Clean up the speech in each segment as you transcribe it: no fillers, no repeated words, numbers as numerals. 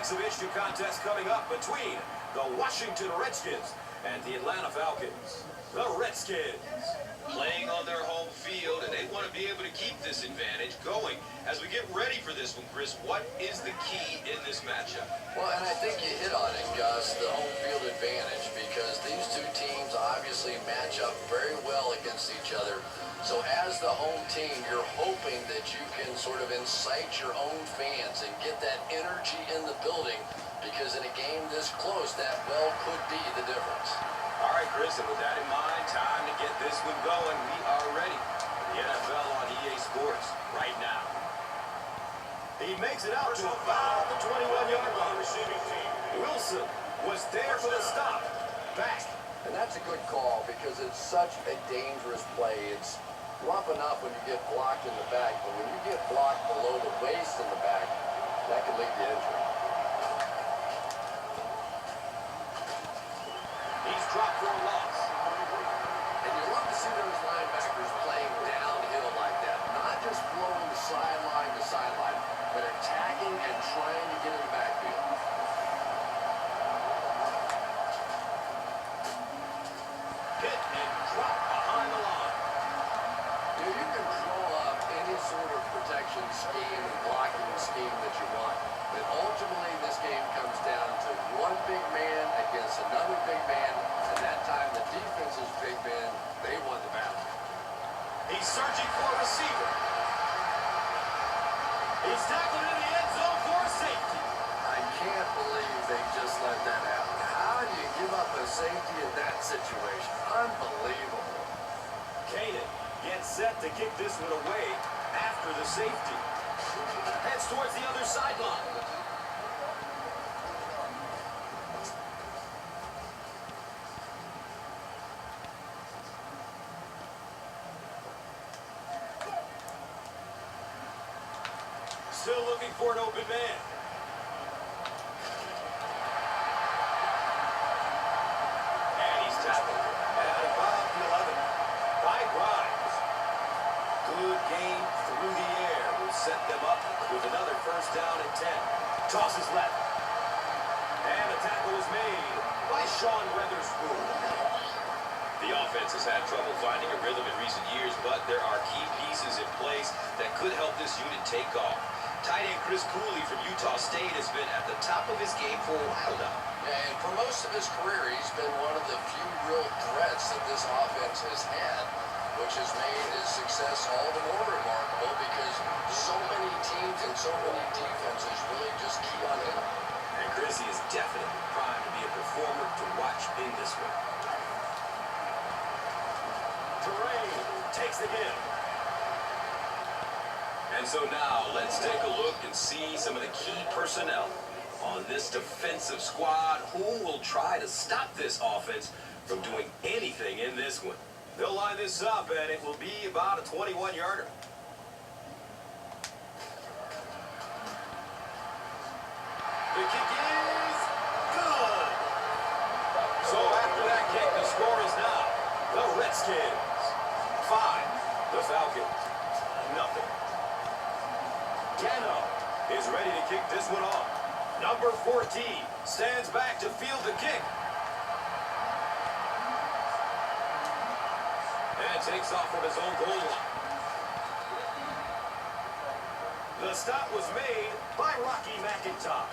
Exhibition contest coming up between the Washington Redskins and the Atlanta Falcons. The Redskins playing on their home field, and they want to be able to keep this advantage going. As we get ready for this one, Chris, what is the key in this matchup? Well, and I think you hit on it, Gus, the home field advantage, because these two teams obviously match up very well against each other. So as the home team, you're hoping that you can sort of incite your own fans and get that energy in the building, because in a game this close, that well could be the difference. All right, Chris, and with that in mind, time to get this one going. We are ready for the NFL on EA Sports right now. He makes it out to about the 21-yard line. Receiving team. Wilson was there for the stop. Back. And that's a good call, because it's such a dangerous play. It's rough enough when you get blocked in the back, but when you get blocked below the waist in the back, that could lead to injury. He's dropped for a loss. And you love to see those linebackers playing downhill like that, not just flowing sideline to sideline, but attacking and trying to get in the backfield. Hit and drop behind the line. You can draw up any sort of protection scheme and blocking scheme that you want, but ultimately this game comes down to one big man against another big man, and that time the defense's big man, they won the battle. He's searching for a receiver. He's tackled in the end zone for safety. I can't believe they just let that happen. How do you give up a safety in that situation? Unbelievable. Kanan gets set to kick this one away after the safety. Heads towards the other sideline. Still looking for an open man. And he's tackled at about the 11. By Grimes. Good game through the air will set them up with another first down and 10. Tosses left. And a tackle is made by Sean Weatherspoon. The offense has had trouble finding a rhythm in recent years, but there are key pieces in place that could help this unit take off. Tight end Chris Cooley from Utah State has been at the top of his game for a while now. And for most of his career, he's been one of the few real threats that this offense has had, which has made his success all the more remarkable, because so many teams and so many defenses really just key on him. And Chris, he is definitely primed to be a performer to watch in this one. Terrain takes the hit. And so now let's take a look and see some of the key personnel on this defensive squad. Who will try to stop this offense from doing anything in this one? They'll line this up, and it will be about a 21-yarder. The kick is good. So after that kick, the score is now the Redskins 5, the Falcons 0. Gano is ready to kick this one off. Number 14 stands back to field the kick. And takes off from his own goal line. The stop was made by Rocky McIntosh.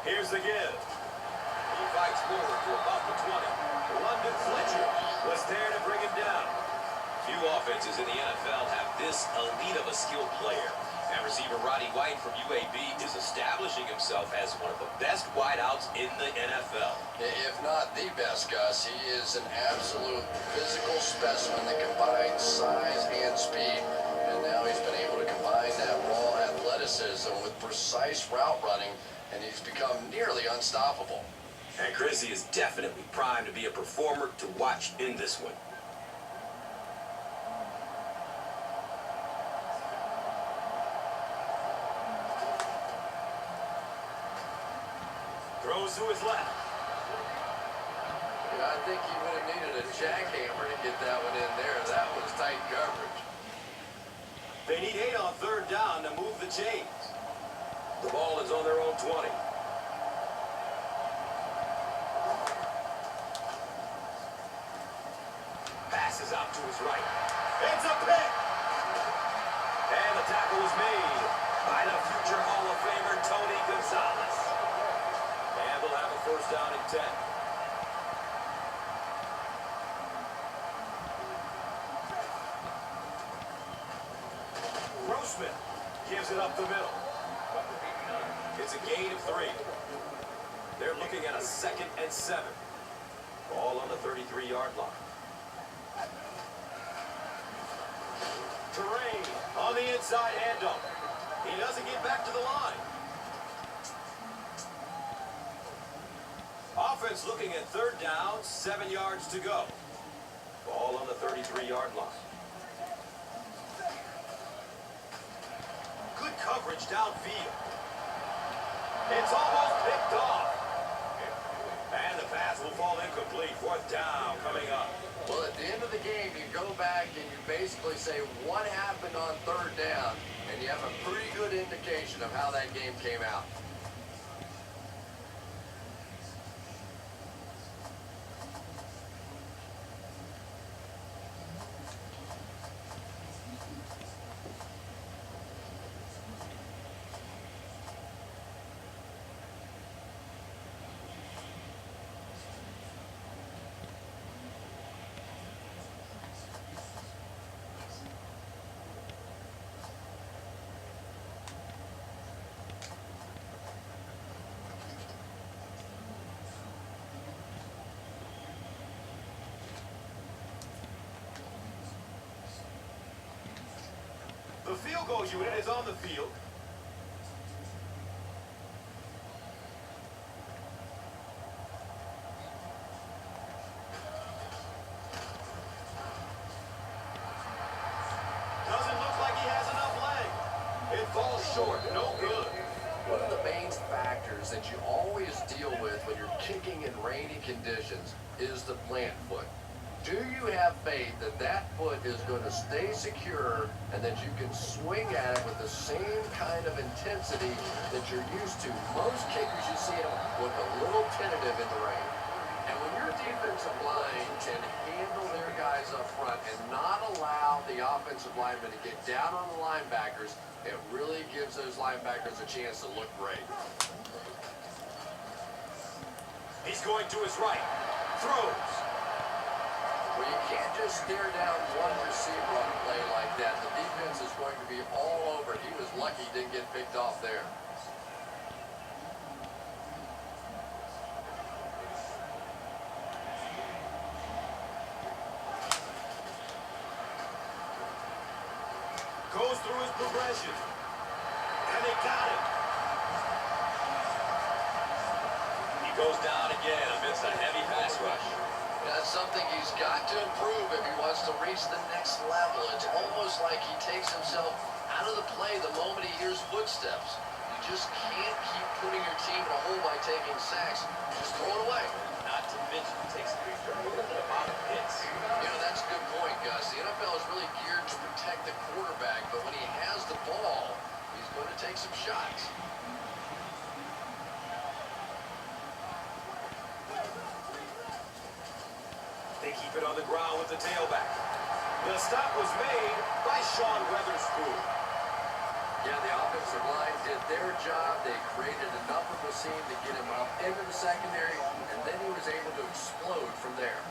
Here's the give. He fights forward to about the 20. London Fletcher was there to bring him down. Few offenses in the NFL have this elite of a skilled player. And receiver Roddy White from UAB is establishing himself as one of the best wideouts in the NFL. If not the best, Gus, he is an absolute physical specimen that combines size and speed. And now he's been able to combine that raw athleticism with precise route running, and he's become nearly unstoppable. And Chrissy is definitely primed to be a performer to watch in this one. Throws to his left. Yeah, I think he would have needed a jackhammer to get that one in there. That was tight coverage. They need 8 on 3rd down to move the chains. The ball is on their own 20. Passes out to his right. It's a pick! And the tackle was made by the future Hall of Famer Tony Gonzalez. And they'll have a 1st down and 10. Grossman gives it up the middle. It's a gain of 3. They're looking at a 2nd and 7. Ball on the 33-yard line. Terrain on the inside handoff. He doesn't get back to the line. Offense looking at 3rd down, 7 yards to go. Ball on the 33-yard line. Good coverage downfield. It's almost picked off. And the pass will fall incomplete. 4th down coming up. Well, at the end of the game, you go back and you basically say what happened on 3rd down, and you have a pretty good indication of how that game came out. The field goal unit is on the field. Doesn't look like he has enough leg. It falls short. No good. One of the main factors that you always deal with when you're kicking in rainy conditions is the plant foot. Do you have faith that that foot is going to stay secure and that you can swing at it with the same kind of intensity that you're used to? Most kickers, you see them look a little tentative in the rain. And when your defensive line can handle their guys up front and not allow the offensive linemen to get down on the linebackers, it really gives those linebackers a chance to look great. He's going to his right. Throws. Well, you can't just stare down one receiver on a play like that. The defense is going to be all over it. He was lucky he didn't get picked off there. Goes through his progression. And they got him. He goes down again amidst a heavy pass rush. That's something he's got to improve if he wants to reach the next level. It's almost like he takes himself out of the play the moment he hears footsteps. You just can't keep putting your team in a hole by taking sacks. Just throw it away. Not to mention he takes a tremendous amount of hits. You know, that's a good point, Gus. The NFL is really geared to protect the quarterback, but when he has the ball, he's going to take some shots. keep it on the ground with the tailback. The stop was made by Sean Weatherspoon. Yeah, the offensive line did their job. They created enough of a seam to get him up into the secondary, and then he was able to explode from there.